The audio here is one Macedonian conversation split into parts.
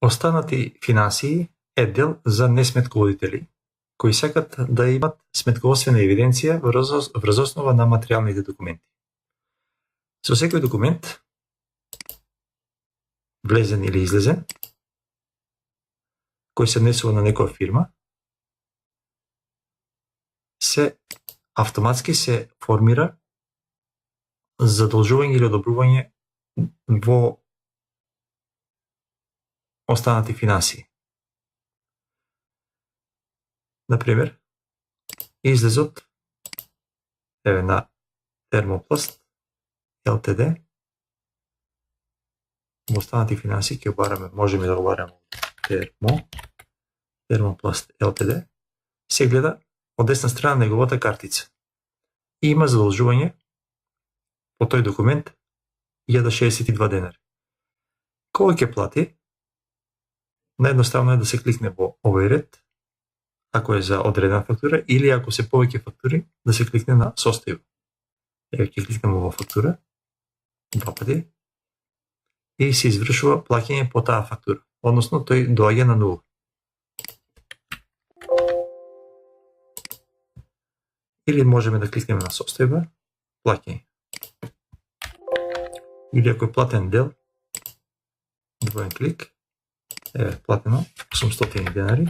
Останати финансии е дел за несметководители, кои сакат да имат сметководствена евиденција врз основа на материјалните документи. Со секој документ, влезен или излезен, кој се внесува на некоја фирма, се автоматски се формира задолжување или одобрување во останати финансии. Например, излезот на Термопласт ЛТД во останати финансии ќе бараме, можеме да го бараме Термопласт ЛТД, се гледа од десна страна неговата картица. И има задолжување по тој документ 1062 денари. Кој ќе плати? Наједноставно е да се кликне во овој ред, ако е за одредена фактура, или ако се повеќе фактури, да се кликне на состојба. Еве ќе кликнеме во фактура, два пати, и се извршува плаќање по таа фактура, односно тој доаѓа на нула. Или можеме да кликнеме на состојба, плаќање. Или ако е платен дел, двоен клик, еве платено 800 денари,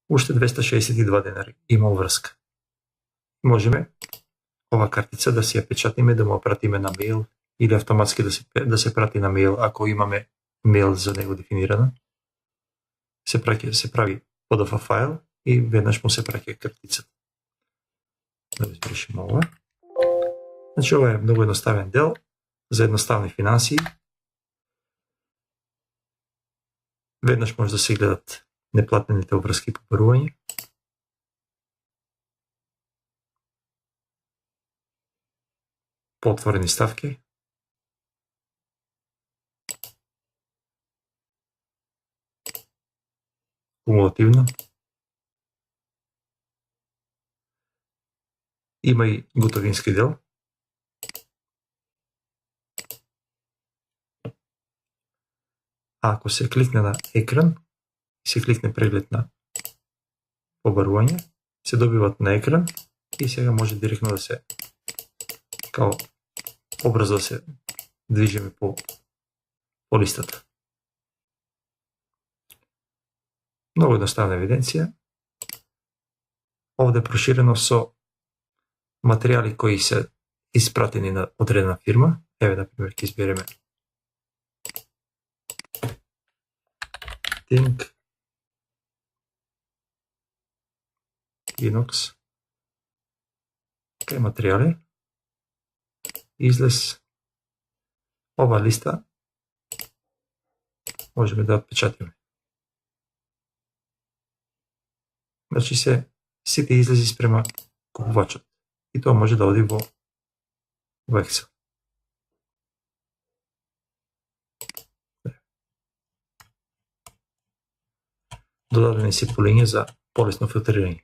уште 262 денари има врска. Можеме ова картица да си ја печатиме, да му пратиме на мејл или автоматски да се прати на мејл ако имаме мејл за него дефинирано. Се прави PDF файл и веднаш му се праќа картицата. Да го избришеме ова. Значи ова е многу едноставен дел за едноставни финансии. Веднаш може да се гледат неплатените обврски по барување. По отворени ставки. Кумулативно. Има и готовински дел. А ако се кликне на екран, се кликне преглед на побарување, се добиват на екран и сега може директно да се као обрзо да се движиме по листата. Многу едноставна евиденција. Овде е проширено со материјали кои се испратени на одредена фирма. Еве, например, ќе избереме Think Inox. Кај материјали, излез ова листа, можеме да отпечатиме. Значи сите излези спрема купувачот. И тоа може да оди во Excel. Додадени се полиња за полесно филтрирање.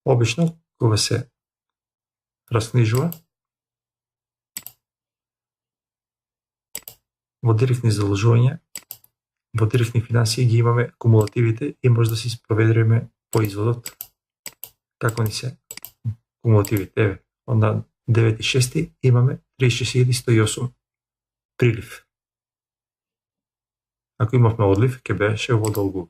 Обично, кога се раскнижува, во директни задолжувања, во директни финансии ги имаме кумулативите и може да си спроведеме по изводот како ни се кумулативите. Еве, на 9.6 имаме 36.108 прилив. Ако имавме одлив, ќе беше во долгу.